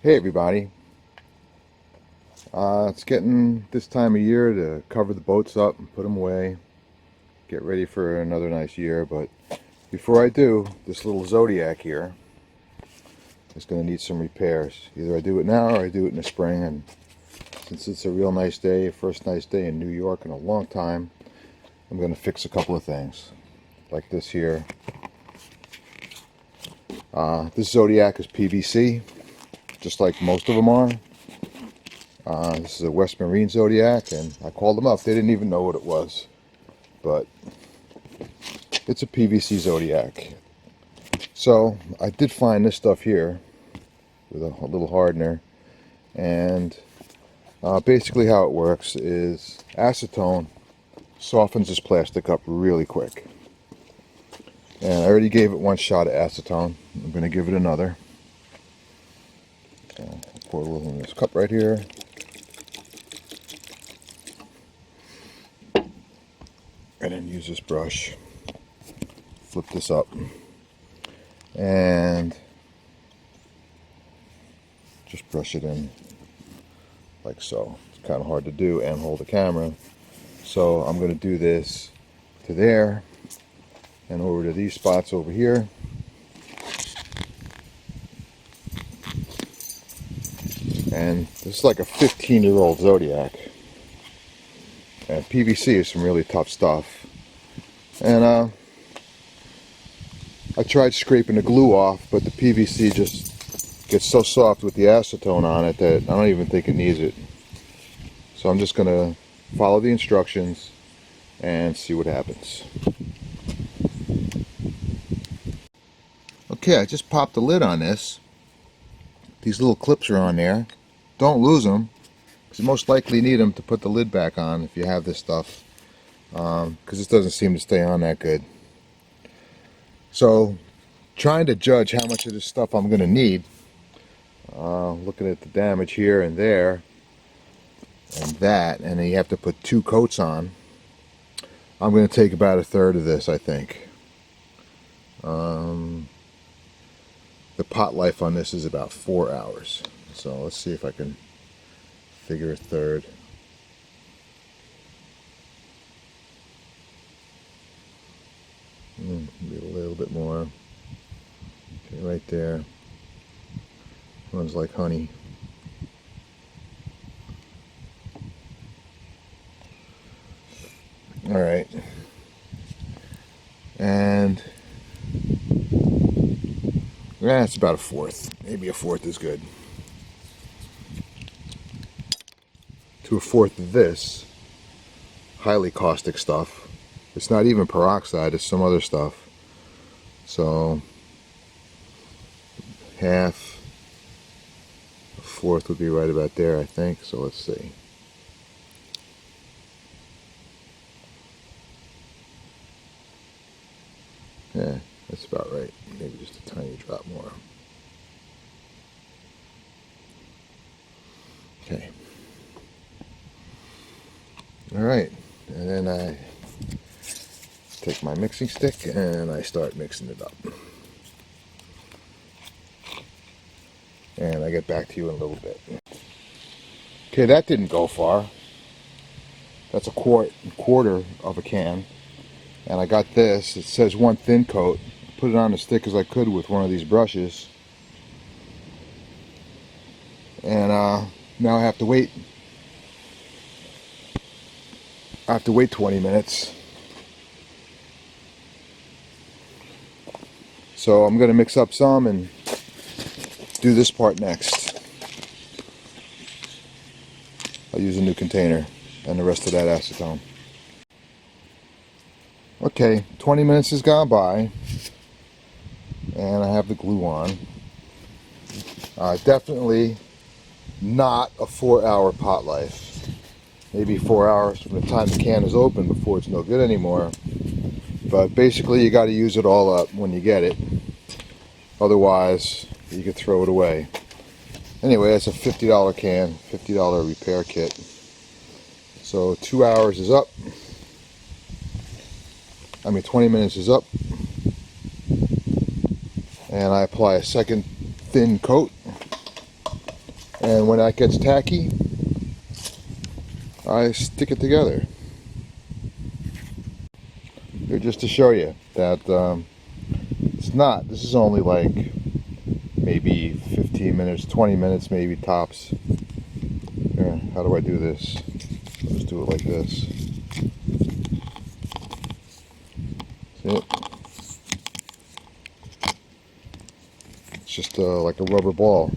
Hey everybody, it's getting this time of year to cover the boats up and put them away, get ready for another nice year. But before I do, this little Zodiac here is going to need some repairs. Either I do it now or I do it in the spring, and since it's a real nice day, first nice day in New York in a long time, I'm going to fix a couple of things like this here. This Zodiac is PVC, just like most of them are. This is a West Marine Zodiac, and I called them up. They didn't even know what it was, but it's a PVC Zodiac. So I did find this stuff here with a little hardener, and basically how it works is acetone softens this plastic up really quick. And I already gave it one shot of acetone. I'm going to give it another. Pour a little in this cup right here. And then use this brush, flip this up, and just brush it in like so. It's kind of hard to do and hold the camera. So I'm going to do this to there and over to these spots over here. And this is like a 15-year-old Zodiac. And PVC is some really tough stuff. And I tried scraping the glue off, but the PVC just gets so soft with the acetone on it that I don't even think it needs it. So I'm just going to follow the instructions and see what happens. Okay, I just popped the lid on this. These little clips are on there. Don't lose them, because you most likely need them to put the lid back on if you have this stuff, because this doesn't seem to stay on that good. So trying to judge how much of this stuff I'm going to need, looking at the damage here and there and that, and then you have to put 2 coats on. I'm going to take about 1/3 of this, I think. The pot life on this is about 4 hours. So let's see if I can figure 1/3. Maybe a little bit more. Okay, right there. Runs like honey. All right. And it's about 1/4. Maybe 1/4 is good. To 1/4 of this highly caustic stuff. It's not even peroxide, it's some other stuff. So 1/2, 1/4 would be right about there, I think. So let's see. Yeah, that's about right. Maybe just a tiny drop more. Okay. Alright, and then I take my mixing stick and I start mixing it up. And I get back to you in a little bit. Okay, that didn't go far. That's a quarter of a can. And I got this. It says 1 thin coat. Put it on as thick as I could with one of these brushes. And now I have to wait. I have to wait 20 minutes. So I'm going to mix up some and do this part next. I'll use a new container and the rest of that acetone. Okay, 20 minutes has gone by and I have the glue on. Definitely not a 4-hour pot life. Maybe 4 hours from the time the can is open before it's no good anymore. But basically you got to use it all up when you get it. Otherwise you could throw it away. Anyway, that's a $50 can, $50 repair kit. So 2 hours is up. 20 minutes is up. And I apply a second thin coat. And when that gets tacky, I stick it together. Here just to show you that it's not, this is only like maybe 15 minutes, 20 minutes maybe tops. Here, how do I do this? Let's do it like this. See it? It's just like a rubber ball.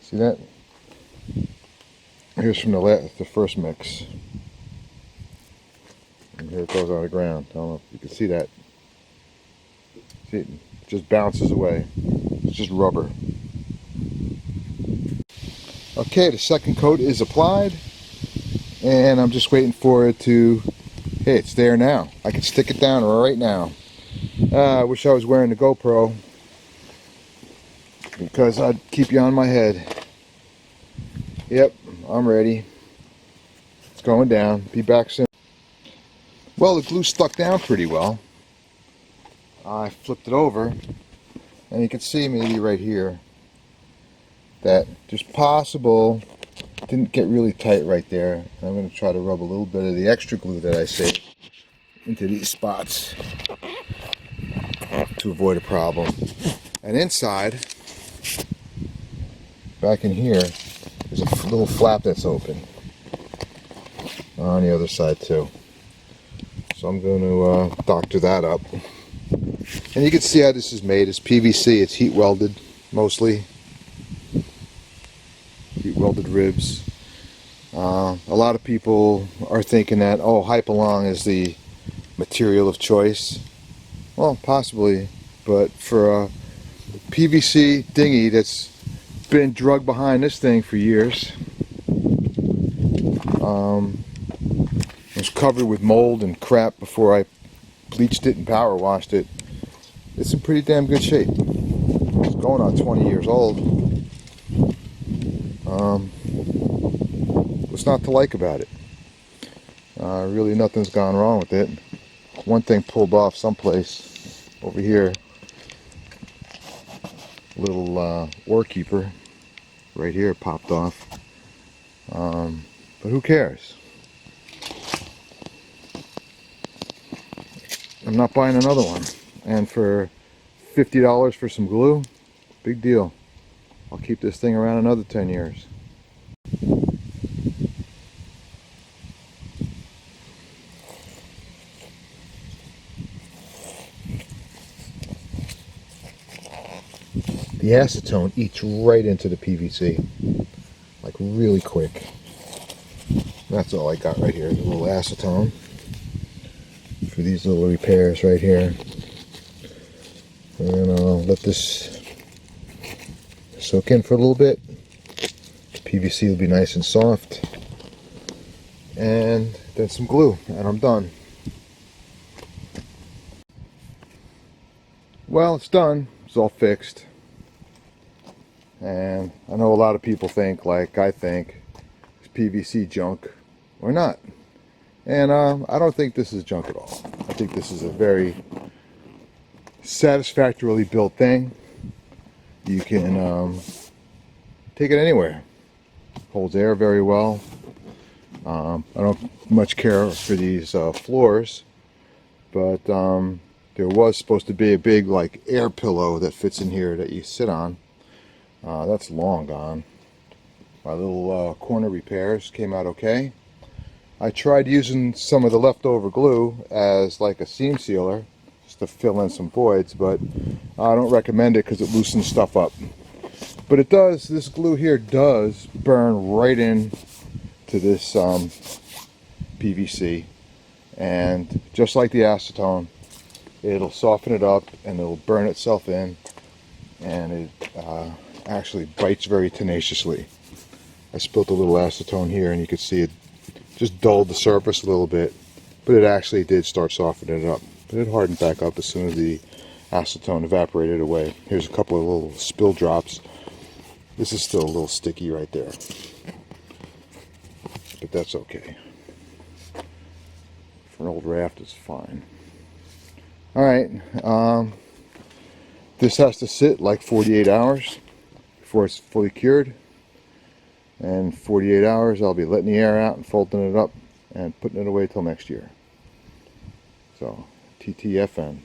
See that? Here's from the first mix. And here it goes on the ground. I don't know if you can see that. See, it just bounces away. It's just rubber. Okay, the second coat is applied. And I'm just waiting for it to, hey, it's there now. I can stick it down right now. I wish I was wearing the GoPro, because I'd keep you on my head. Yep, I'm ready. It's going down. Be back soon. Well, the glue stuck down pretty well. I flipped it over, and you can see maybe right here that there's possible, didn't get really tight right there. I'm going to try to rub a little bit of the extra glue that I saved into these spots to avoid a problem. And inside, back in here, there's a little flap that's open on the other side too. So I'm going to doctor that up. And you can see how this is made. It's PVC, it's heat welded mostly. Heat welded ribs. A lot of people are thinking that, oh, Hypalong is the material of choice. Well, possibly, but for a PVC dinghy that's been drugged behind this thing for years, it was covered with mold and crap before I bleached it and power washed it. It's in pretty damn good shape. It's going on 20 years old. What's not to like about it? Really nothing's gone wrong with it. One thing pulled off someplace over here. Little ore keeper right here popped off. But who cares? I'm not buying another one. And for $50 for some glue, big deal. I'll keep this thing around another 10 years. The acetone eats right into the PVC, like really quick. That's all I got right here, the little acetone for these little repairs right here. And I'll let this soak in for a little bit. The PVC will be nice and soft. And then some glue, and I'm done. Well, it's done. It's all fixed. And I know a lot of people think, like I think, it's PVC junk. Or not. And I don't think this is junk at all. I think this is a very satisfactorily built thing. You can take it anywhere. Holds air very well. I don't much care for these floors, but there was supposed to be a big like air pillow that fits in here that you sit on. That's long gone. My little corner repairs came out okay. I tried using some of the leftover glue as like a seam sealer just to fill in some voids, but I don't recommend it because it loosens stuff up. But it does, this glue here does burn right in to this PVC, and just like the acetone, it'll soften it up and it'll burn itself in, and it actually bites very tenaciously. I spilled a little acetone here and you can see it just dulled the surface a little bit, but it actually did start softening it up. But it hardened back up as soon as the acetone evaporated away. Here's a couple of little spill drops. This is still a little sticky right there, but that's okay. For an old raft, it's fine. Alright, this has to sit like 48 hours before it's fully cured. And 48 hours I'll be letting the air out and folding it up and putting it away till next year. So, TTFN.